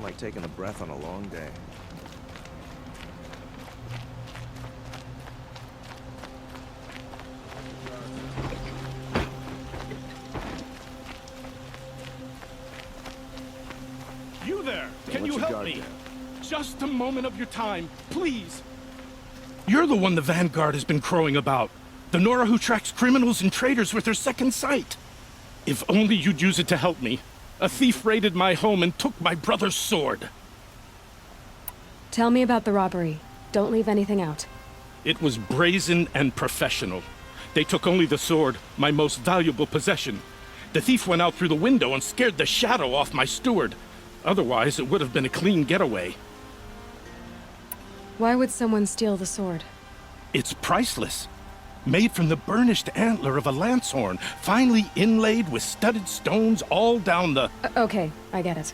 Nothing like taking a breath on a long day. You there! Can you help me? Just a moment of your time, please! You're the one the Vanguard has been crowing about. The Nora who tracks criminals and traitors with her second sight. If only you'd use it to help me. A thief raided my home and took my brother's sword. Tell me about the robbery. Don't leave anything out. It was brazen and professional. They took only the sword, my most valuable possession. The thief went out through the window and scared the shadow off my steward. Otherwise, it would have been a clean getaway. Why would someone steal the sword? It's priceless. Made from the burnished antler of a lancehorn, finely inlaid with studded stones all down the... Okay, I get it.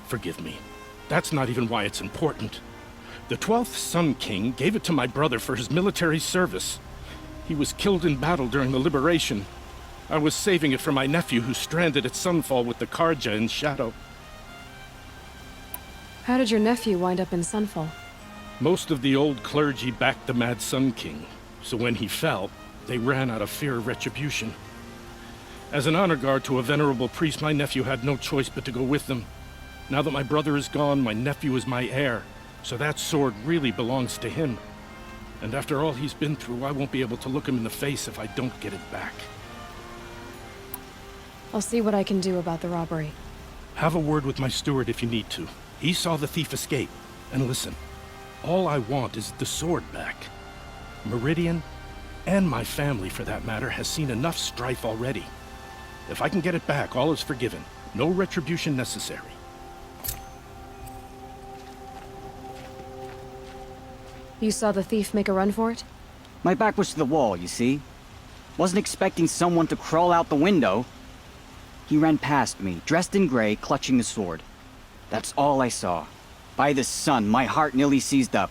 Forgive me. That's not even why it's important. The 12th Sun King gave it to my brother for his military service. He was killed in battle during the liberation. I was saving it for my nephew who's stranded at Sunfall with the Karja in Shadow. How did your nephew wind up in Sunfall? Most of the old clergy backed the Mad Sun King, so when he fell, they ran out of fear of retribution. As an honor guard to a venerable priest, my nephew had no choice but to go with them. Now that my brother is gone, my nephew is my heir, so that sword really belongs to him. And after all he's been through, I won't be able to look him in the face if I don't get it back. I'll see what I can do about the robbery. Have a word with my steward if you need to. He saw the thief escape. And listen, all I want is the sword back. Meridian, and my family for that matter, has seen enough strife already. If I can get it back, all is forgiven. No retribution necessary. You saw the thief make a run for it? My back was to the wall, you see. Wasn't expecting someone to crawl out the window. He ran past me, dressed in gray, clutching the sword. That's all I saw. By the sun, my heart nearly seized up.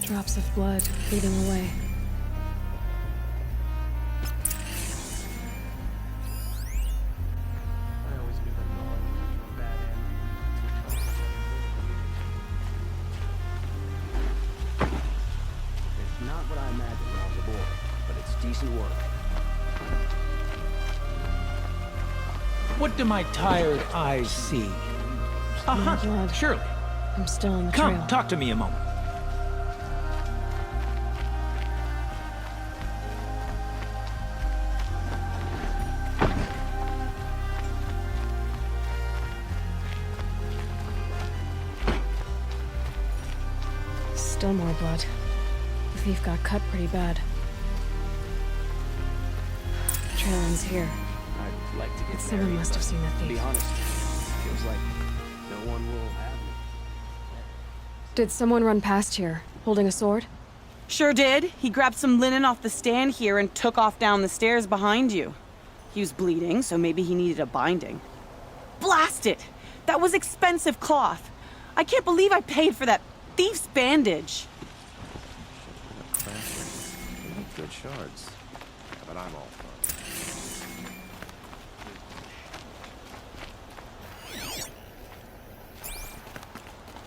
Drops of blood bleeding away. It's not what I imagined when I was aboard, but it's decent work. What do my tired eyes see? A hunter, blood. surely. I'm still on the trail. Come, talk to me a moment. Still more blood. The thief got cut pretty bad. The trail ends here. I'd like to get Someone married, must have but seen the to be thief. honest, feels like no one will have me. Did someone run past here, holding a sword? Sure did. He grabbed some linen off the stand here and took off down the stairs behind you. He was bleeding, so maybe he needed a binding. Blast it! That was expensive cloth. I can't believe I paid for that thief's bandage. They make good shards. Yeah, but I'm all for it.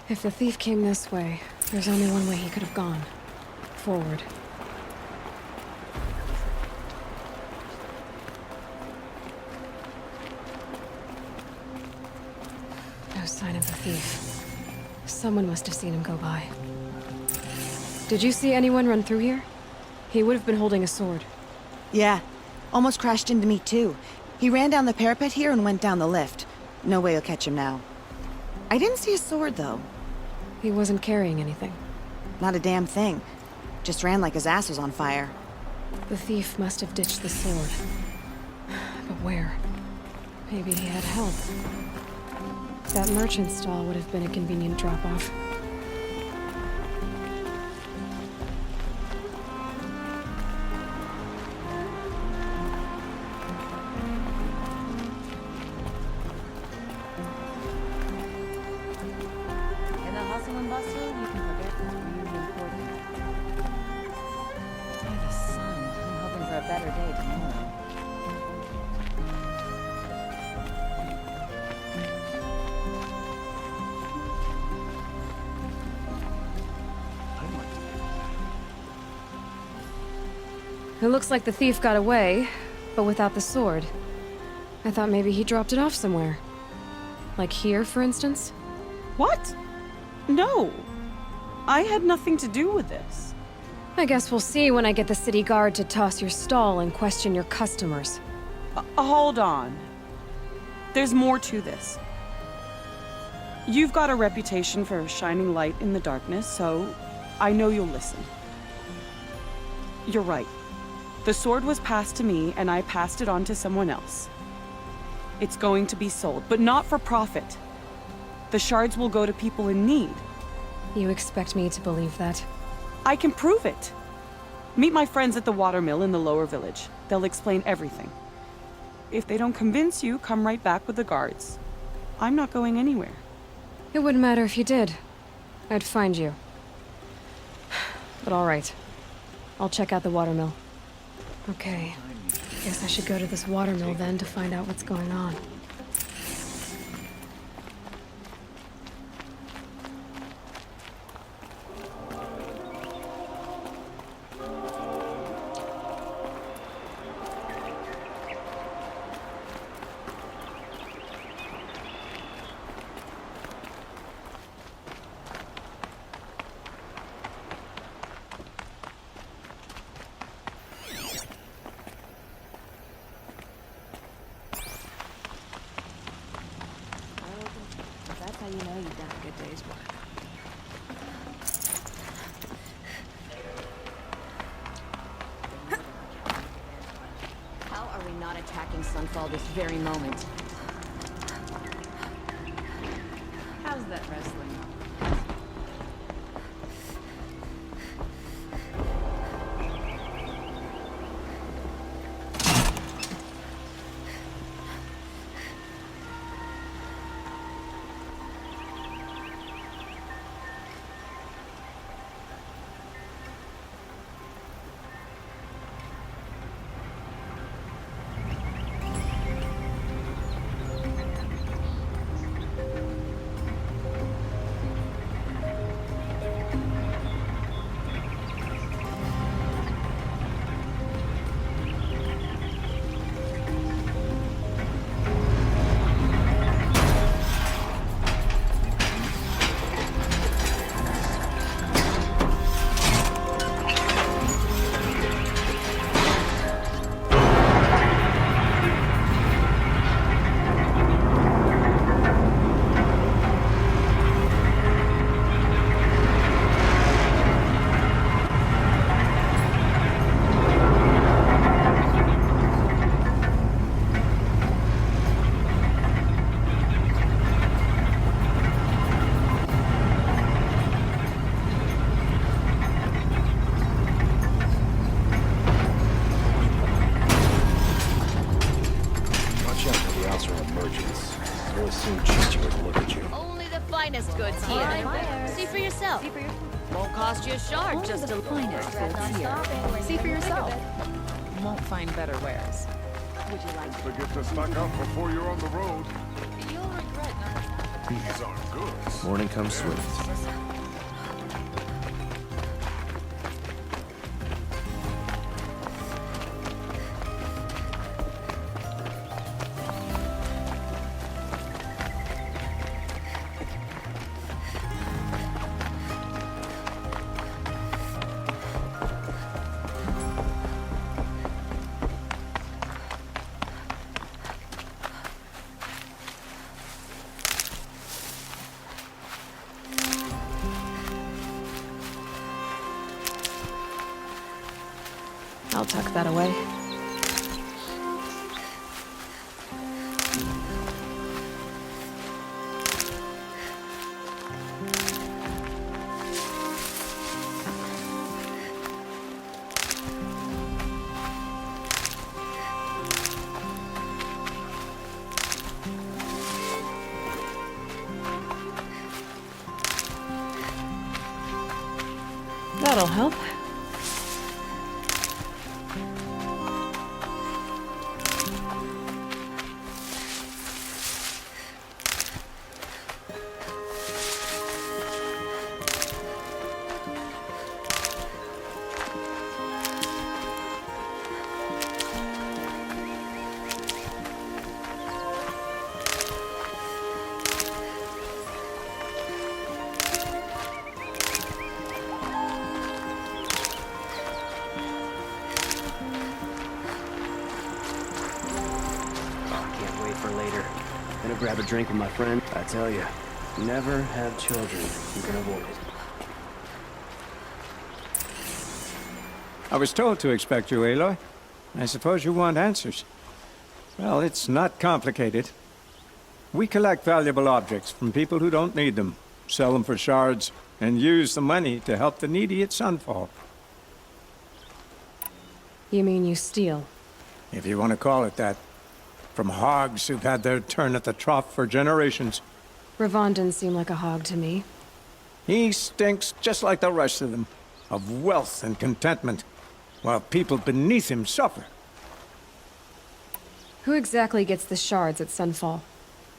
If the thief came this way, there's only one way he could have gone. Forward. No sign of the thief. Someone must have seen him go by. Did you see anyone run through here? He would have been holding a sword. Yeah. Almost crashed into me, too. He ran down the parapet here and went down the lift. No way you'll catch him now. I didn't see a sword, though. He wasn't carrying anything. Not a damn thing. Just ran like his ass was on fire. The thief must have ditched the sword. But where? Maybe he had help. That merchant stall would have been a convenient drop-off. In the hustle and bustle, you can forget what's really important. By the sun, I'm hoping for a better day tomorrow. It looks like the thief got away, but without the sword. I thought maybe he dropped it off somewhere. Like here, for instance? What? No. I had nothing to do with this. I guess we'll see when I get the city guard to toss your stall and question your customers. Hold on. There's more to this. You've got a reputation for shining light in the darkness, so I know you'll listen. You're right. The sword was passed to me, and I passed it on to someone else. It's going to be sold, but not for profit. The shards will go to people in need. You expect me to believe that? I can prove it. Meet my friends at the watermill in the lower village. They'll explain everything. If they don't convince you, come right back with the guards. I'm not going anywhere. It wouldn't matter if you did. I'd find you. But all right. I'll check out the watermill. Okay. Guess I should go to this watermill then to find out what's going on. That's how you know you've done a good day's work. How are we not attacking Sunfall this very moment? How's that wrestling? finest goods here. See for yourself. Won't cost you a shard, just a finest goods here. See for yourself. Won't find better wares. Would you like to get to stock up before you're on the road? You'll regret not. These aren't goods. Morning comes swift. I'll tuck that away. That'll help. for later. Gonna grab a drink with my friend. I tell you, never have children you can avoid. I was told to expect you, Aloy. I suppose you want answers. Well, it's not complicated. We collect valuable objects from people who don't need them, sell them for shards, and use the money to help the needy at Sunfall. You mean you steal? If you want to call it that. From hogs who've had their turn at the trough for generations. Ravon didn't seem like a hog to me. He stinks just like the rest of them, of wealth and contentment, while people beneath him suffer. Who exactly gets the shards at Sunfall?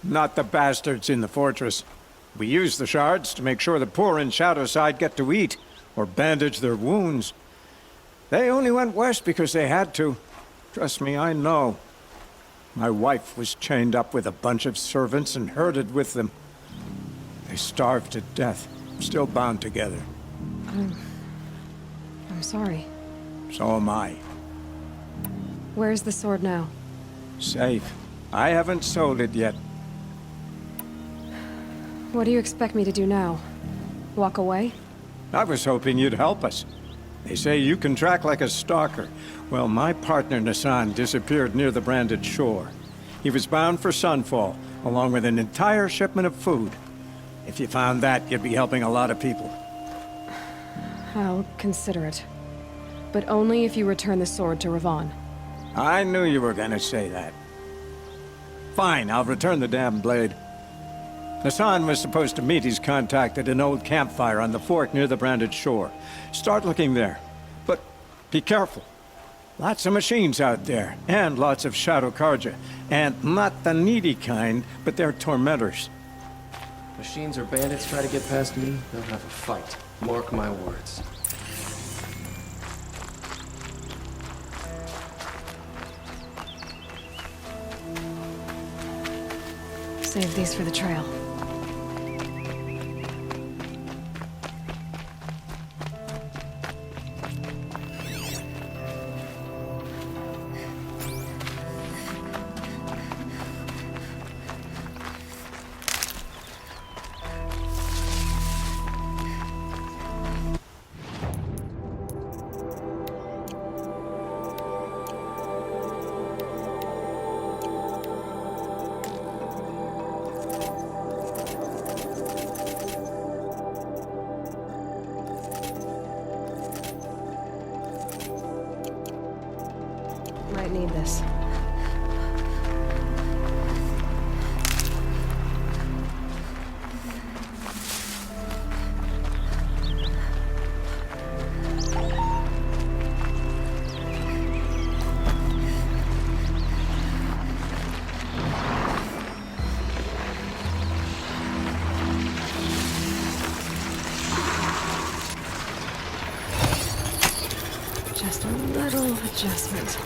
Not the bastards in the fortress. We use the shards to make sure the poor in Shadowside get to eat, or bandage their wounds. They only went west because they had to. Trust me, I know. My wife was chained up with a bunch of servants and herded with them. They starved to death, still bound together. I'm sorry. So am I. Where's the sword now? Safe. I haven't sold it yet. What do you expect me to do now? Walk away? I was hoping you'd help us. They say you can track like a stalker. Well, my partner Nassan disappeared near the branded shore. He was bound for Sunfall, along with an entire shipment of food. If you found that, you'd be helping a lot of people. I'll consider it. But only if you return the sword to Ravon. I knew you were gonna say that. Fine, I'll return the damn blade. Nassan was supposed to meet his contact at an old campfire on the fork near the branded shore. Start looking there. But be careful. Lots of machines out there, and lots of Shadow Karja. And not the needy kind, but they're tormentors. Machines or bandits try to get past me, they'll have a fight. Mark my words. Save these for the trail. Might need this. Just a little adjustment.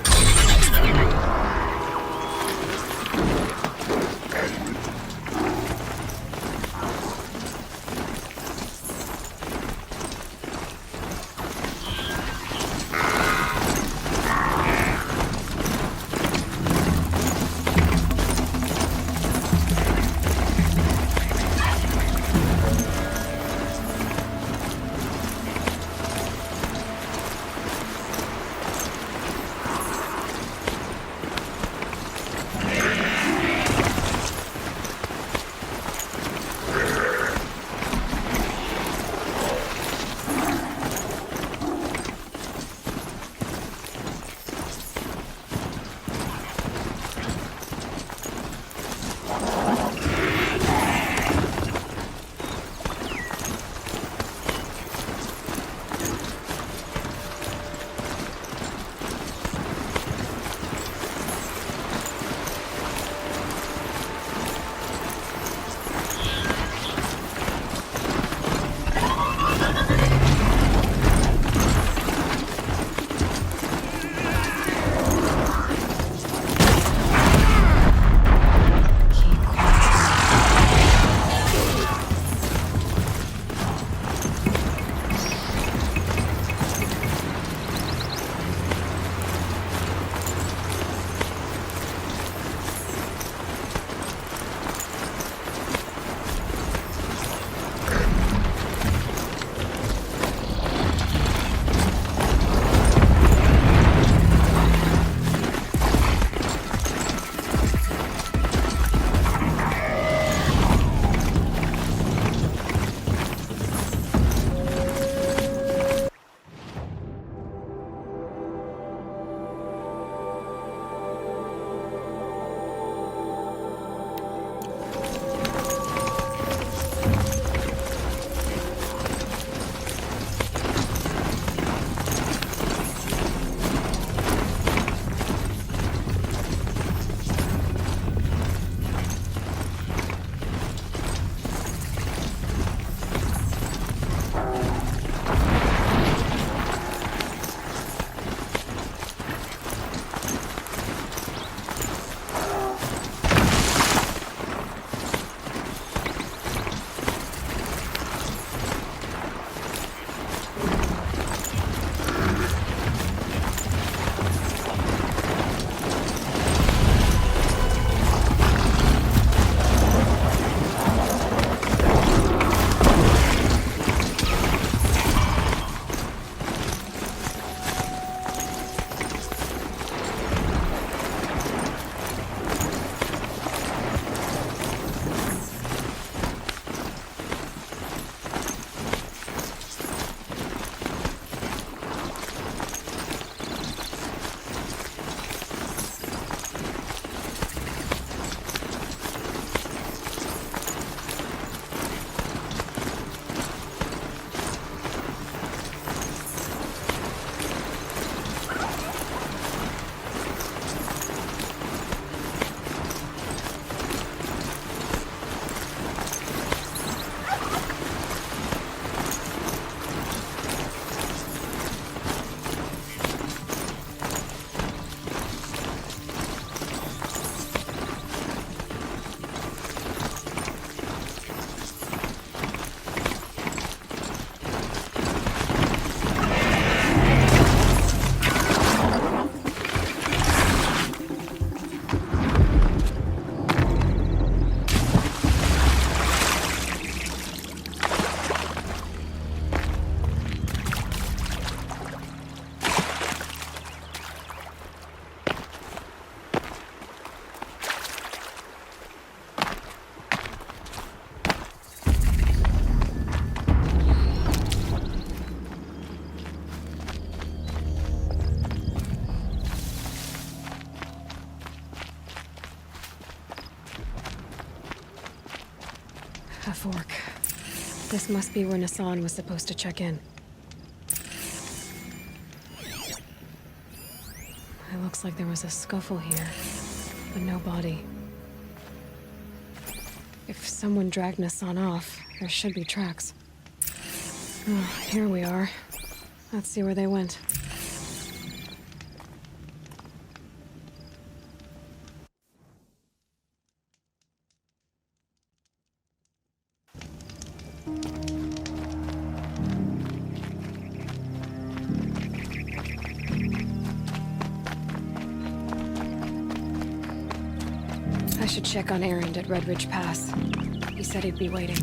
A fork. This must be where Nassan was supposed to check in. It looks like there was a scuffle here, but no body. If someone dragged Nassan off, there should be tracks. Oh, here we are. Let's see where they went. I should check on Errand at Red Ridge Pass. He said he'd be waiting.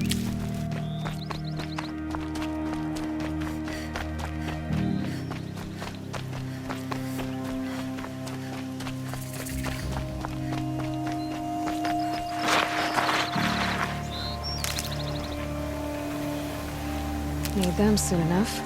Need them soon enough.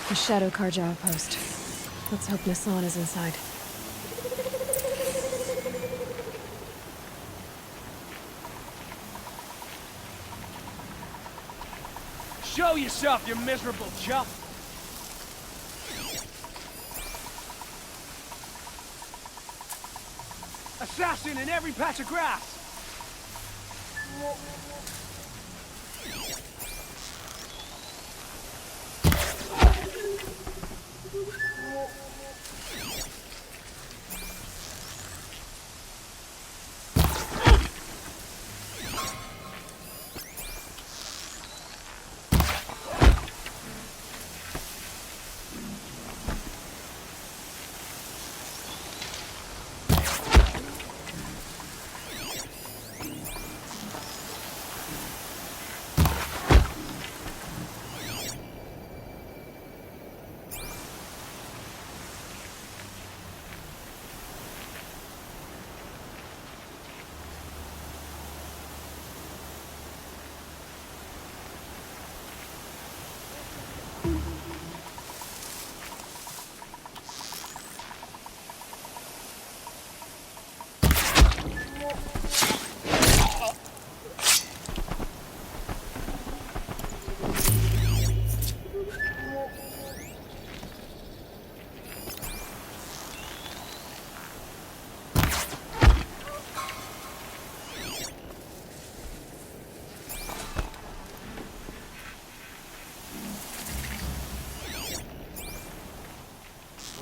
The Shadow Karja outpost. Let's hope Nassan is inside. Show yourself, you miserable chump! Assassin in every patch of grass!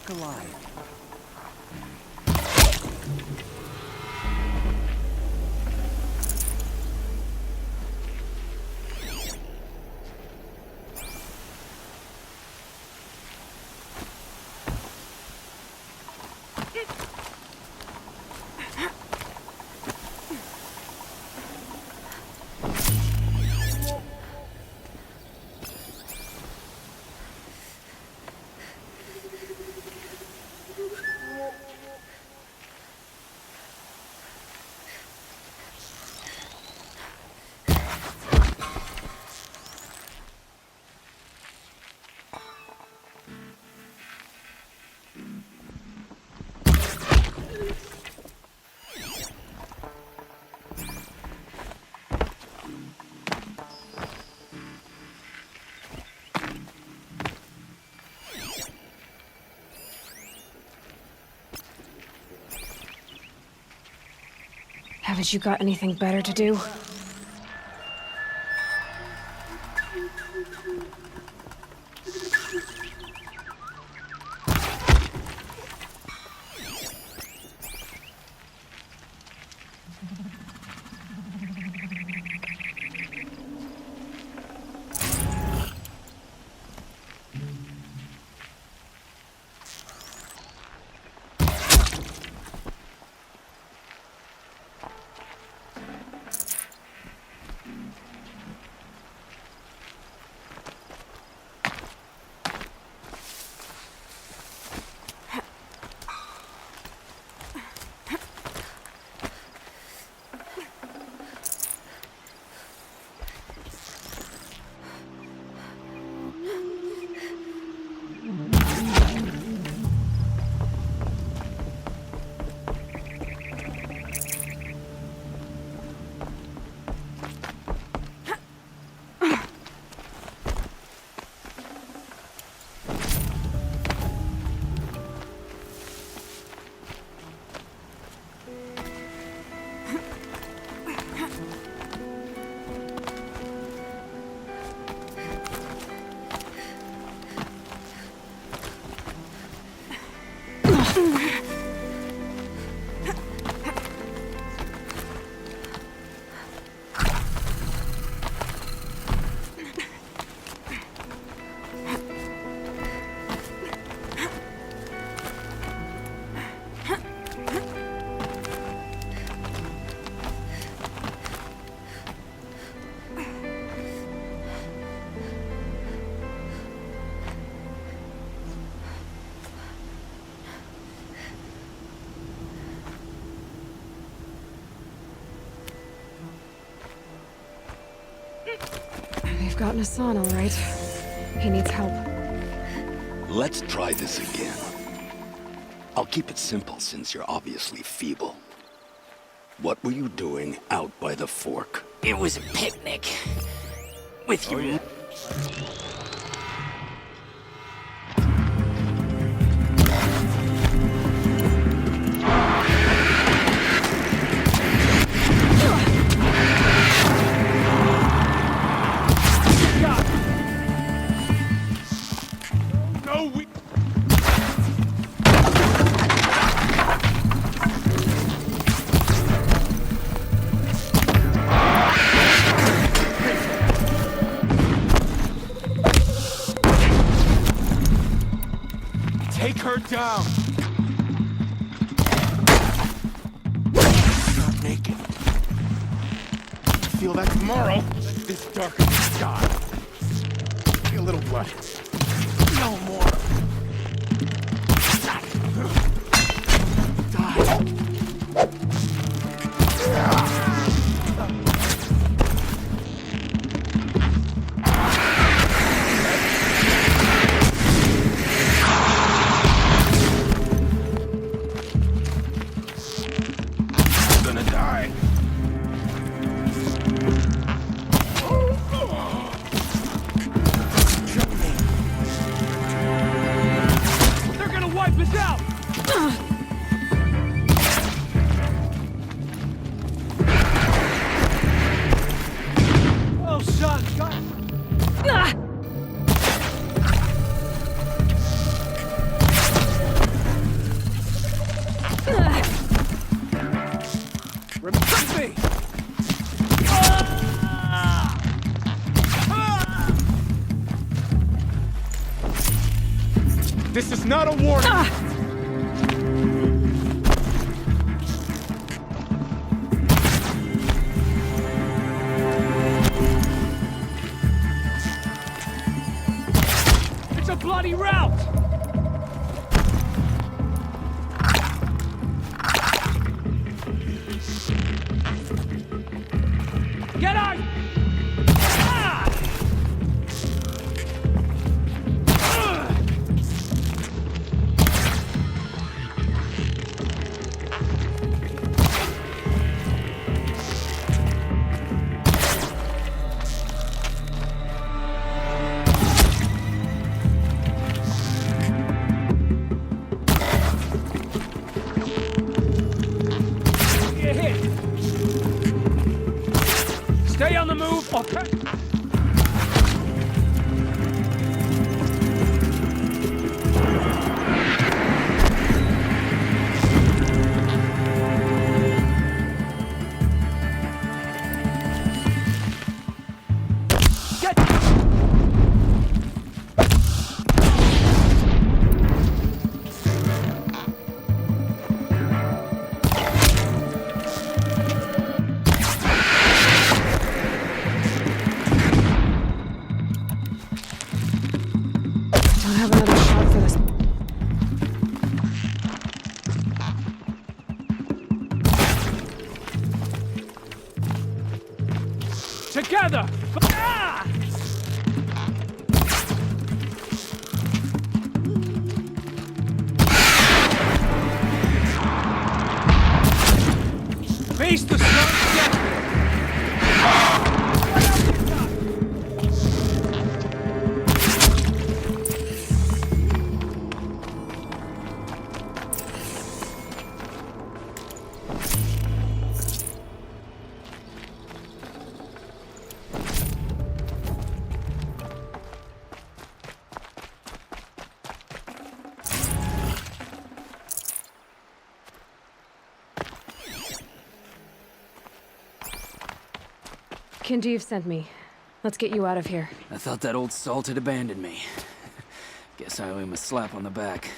Alive. Haven't you got anything better to do? We've gotten Hassan, all right. He needs help. Let's try this again. I'll keep it simple since you're obviously feeble. What were you doing out by the fork? It was a picnic. With you. Take her down! Not naked. Feel that tomorrow. This dark in the sky. A little blood. No more. This is not a warning! It's a bloody rout! Get out! Don't have another shot for this. Together! Ah! Face the sun death! Kindeev sent me. Let's get you out of here. I thought that old salt had abandoned me. Guess I owe him a slap on the back.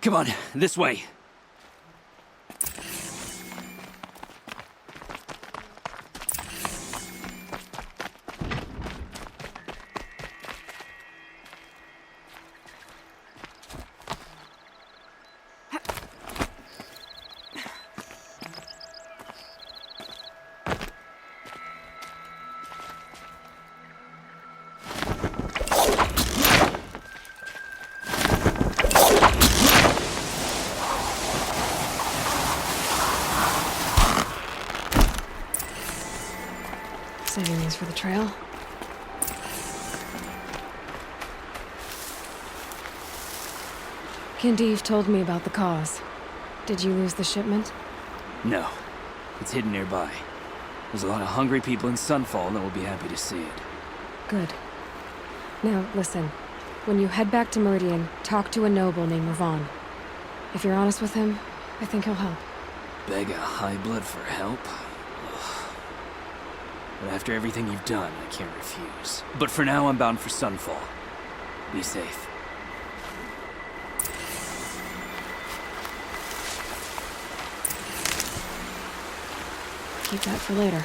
Come on, this way. Saving these for the trail. Kindeev told me about the cause. Did you lose the shipment? No, it's hidden nearby. There's a lot of hungry people in Sunfall that will be happy to see it. Good. Now, listen. When you head back to Meridian, talk to a noble named Ravon. If you're honest with him, I think he'll help. Beg a high blood for help? Ugh. But after everything you've done, I can't refuse. But for now, I'm bound for Sunfall. Be safe. Keep that for later.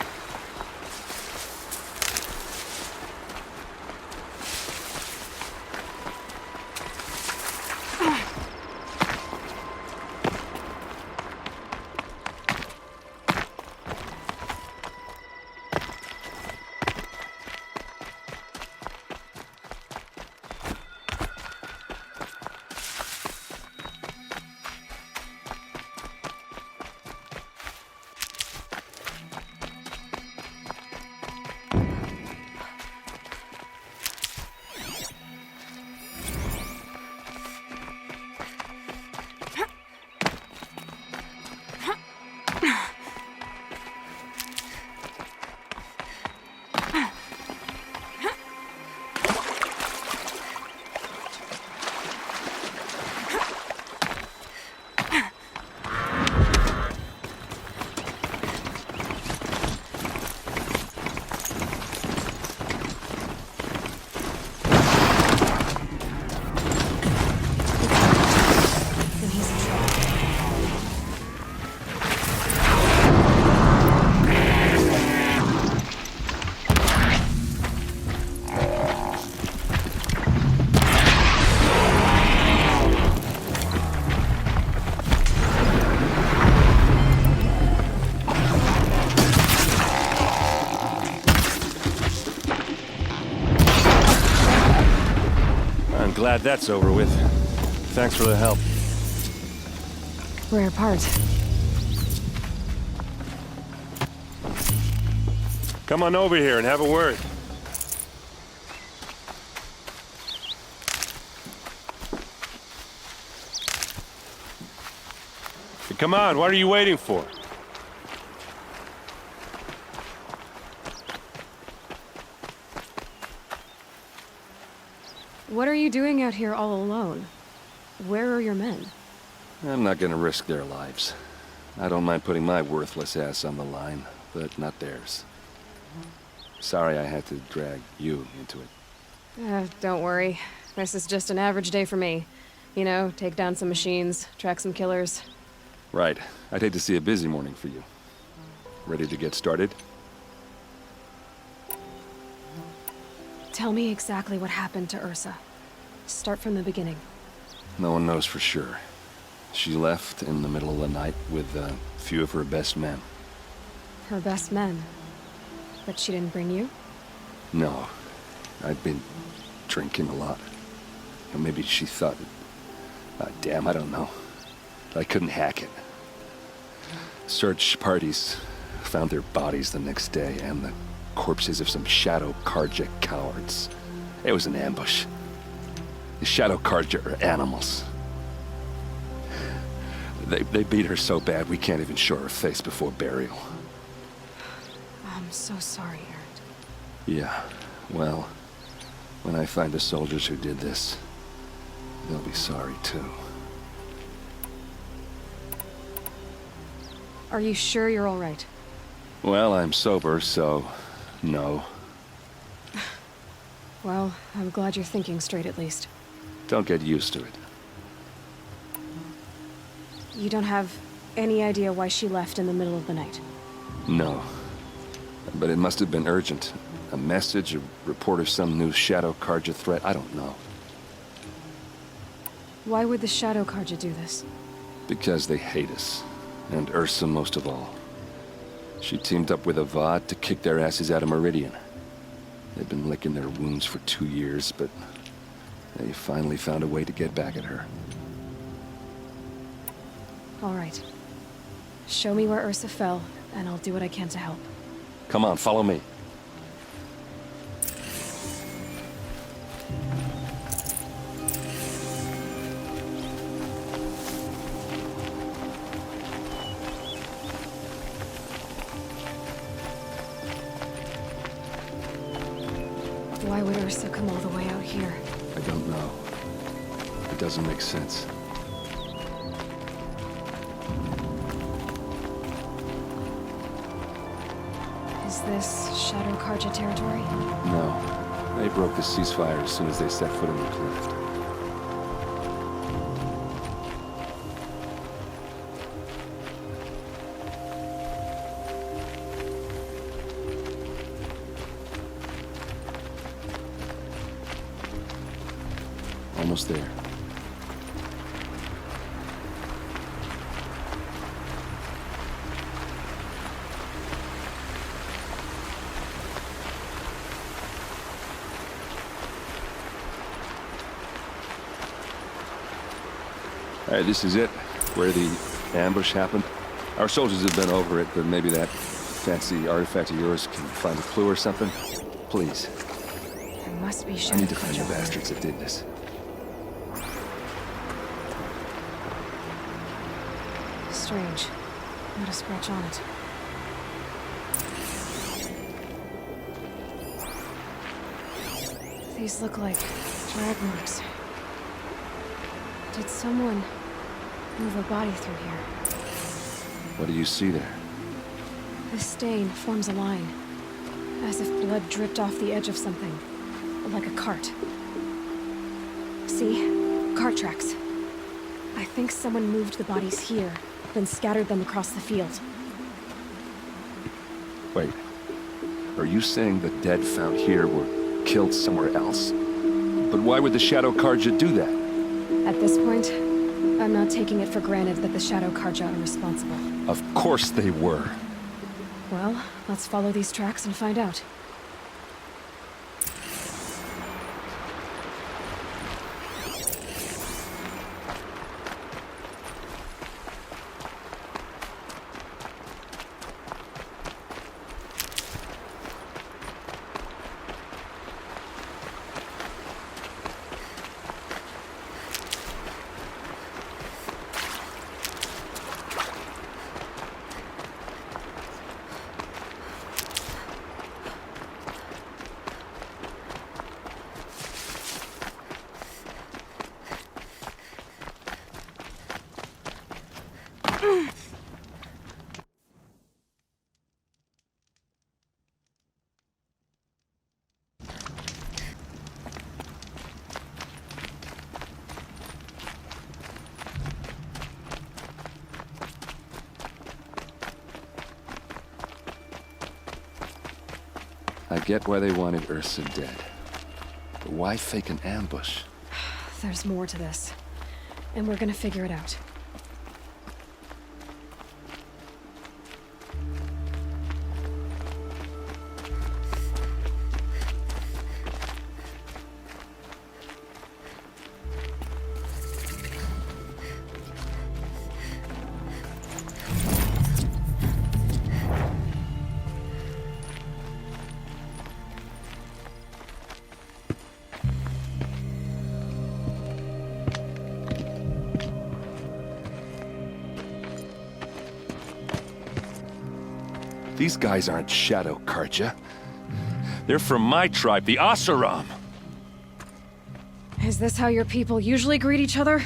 Glad that's over with. Thanks for the help. Rare part. Come on over here and have a word. Come on, what are you waiting for? What are you doing out here all alone? Where are your men? I'm not gonna risk their lives. I don't mind putting my worthless ass on the line, but not theirs. Sorry I had to drag you into it. Don't worry. This is just an average day for me. You know, take down some machines, track some killers. Right. I'd hate to see a busy morning for you. Ready to get started? Tell me exactly what happened to Ursa. Start from the beginning. No one knows for sure. She left in the middle of the night with a few of her best men. Her best men? But she didn't bring you? No. I'd been drinking a lot. Or maybe she thought... damn, I don't know. I couldn't hack it. Search parties found their bodies the next day and the corpses of some Shadow Karja cowards. It was an ambush. The Shadow Karja are animals. They beat her so bad we can't even show her face before burial. I'm so sorry, Aaron. Yeah, well, when I find the soldiers who did this, they'll be sorry too. Are you sure you're all right? Well, I'm sober, so no. Well, I'm glad you're thinking straight at least. Don't get used to it. You don't have any idea why she left in the middle of the night? No. But it must have been urgent. A message, a report of some new Shadow Karja threat, I don't know. Why would the Shadow Karja do this? Because they hate us. And Ursa most of all. She teamed up with Avad to kick their asses out of Meridian. They've been licking their wounds for 2 years, but they finally found a way to get back at her. All right. Show me where Ursa fell, and I'll do what I can to help. Come on, follow me. Why would Ursa come all the way out here? I don't know. It doesn't make sense. Is this Shadow Karja territory? No. They broke the ceasefire as soon as they set foot in the cleft. Almost there. All right, this is it, where the ambush happened. Our soldiers have been over it, but maybe that fancy artifact of yours can find a clue or something. Please. There must be I Shadow need to find the Karja. bastards that did this. Strange. Not a scratch on it. These look like drag marks. Did someone move a body through here? What do you see there? This stain forms a line, as if blood dripped off the edge of something, like a cart. See? Cart tracks. I think someone moved the bodies here, then scattered them across the field. Wait. Are you saying the dead found here were killed somewhere else? But why would the Shadow Karja do that? At this point, I'm not taking it for granted that the Shadow Karja are responsible. Of course they were. Well, let's follow these tracks and find out. I get why they wanted Ursa dead. But why fake an ambush? There's more to this. And we're gonna figure it out. These guys aren't Shadow Karja. They're from my tribe, the Asaram. Is this how your people usually greet each other?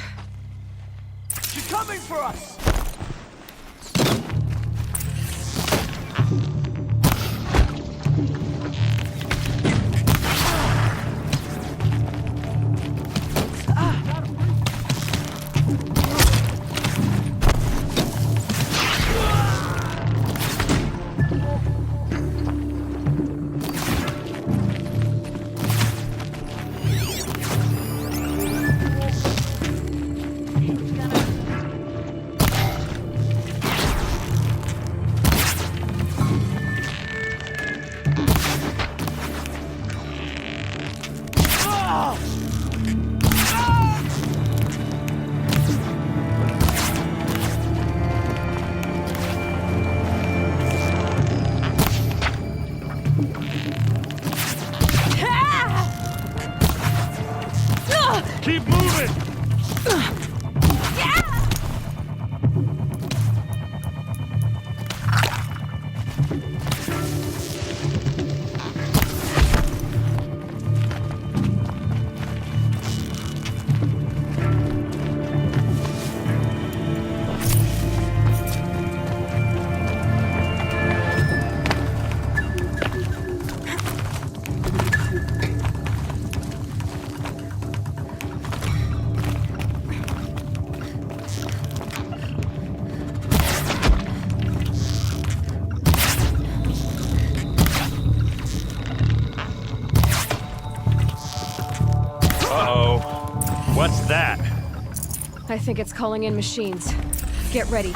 She's coming for us! Keep moving! Uh-oh. What's that? I think it's calling in machines. Get ready.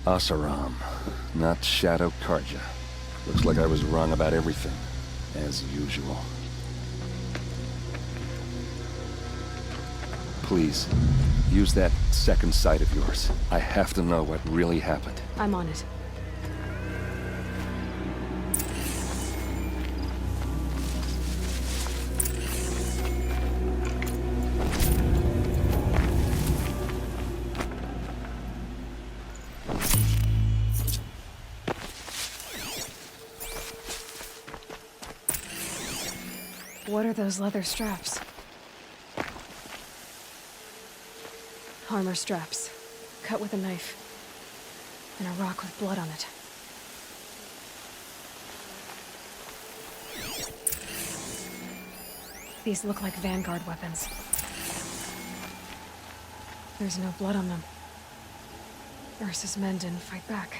Asaram, not Shadow Karja. Looks like I was wrong about everything, as usual. Please, use that second sight of yours. I have to know what really happened. I'm on it. What are those leather straps? Armor straps, cut with a knife, and a rock with blood on it. These look like Vanguard weapons. There's no blood on them. Ursa's men didn't fight back.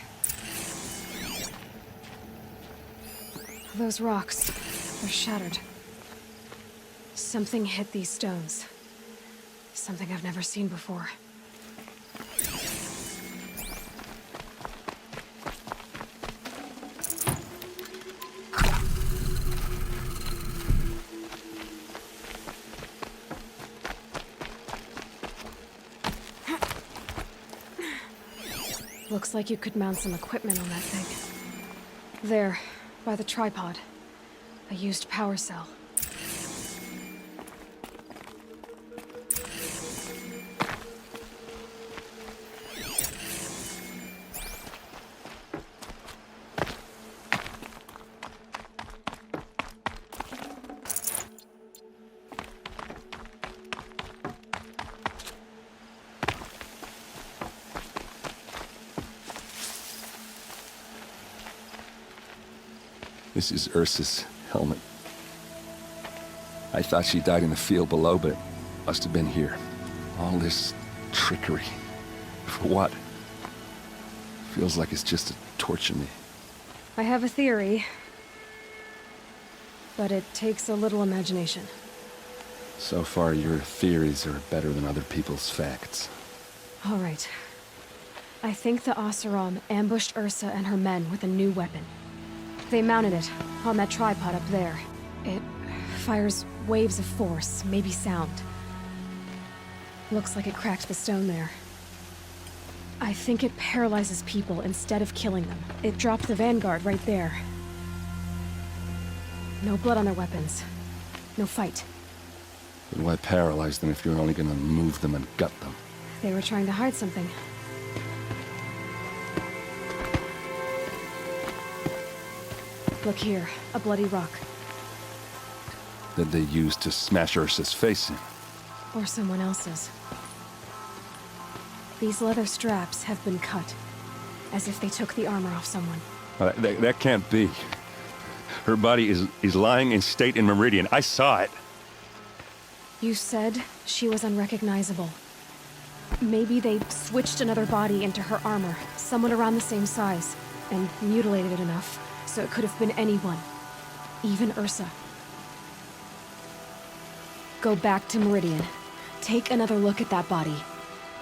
Those rocks, they're shattered. Something hit these stones. Something I've never seen before. Looks like you could mount some equipment on that thing. There, by the tripod. A used power cell. This is Ursa's helmet. I thought she died in the field below, but must have been here. All this trickery. For what? Feels like it's just to torture me. I have a theory, but it takes a little imagination. So far, your theories are better than other people's facts. All right. I think the Oseram ambushed Ursa and her men with a new weapon. They mounted it on that tripod up there. It fires waves of force, maybe sound. Looks like it cracked the stone there. I think it paralyzes people instead of killing them. It dropped the Vanguard right there. No blood on their weapons. No fight. But why paralyze them if you're only gonna move them and gut them? They were trying to hide something. Look here, a bloody rock. That they used to smash Ursa's face in. Or someone else's. These leather straps have been cut, as if they took the armor off someone. That can't be. Her body is lying in state in Meridian. I saw it. You said she was unrecognizable. Maybe they switched another body into her armor, someone around the same size, and mutilated it enough, so it could have been anyone. Even Ursa. Go back to Meridian. Take another look at that body.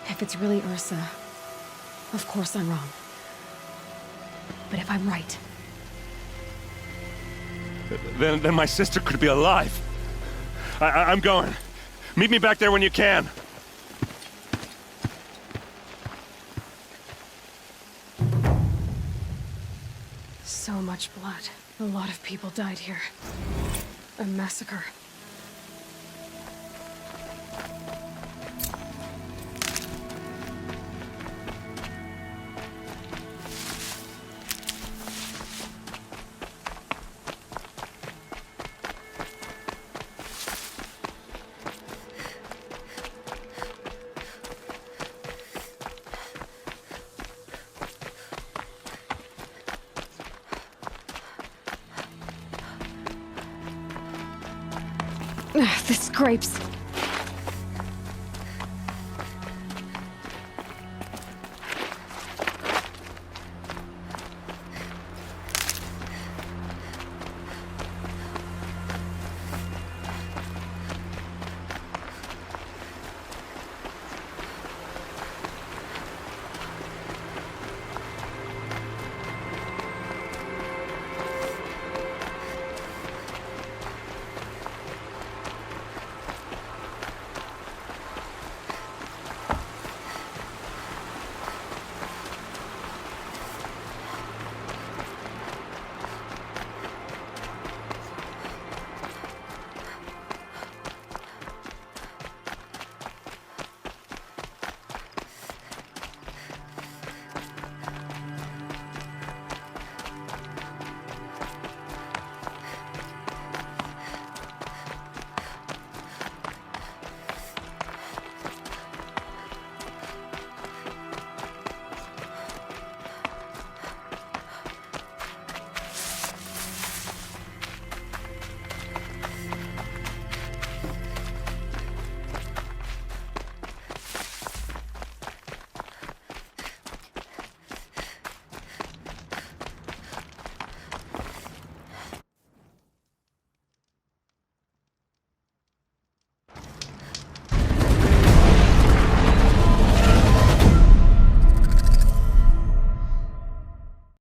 If it's really Ursa, of course I'm wrong. But if I'm right... Then my sister could be alive. I'm going. Meet me back there when you can. So much blood. A lot of people died here. A massacre. This scrapes.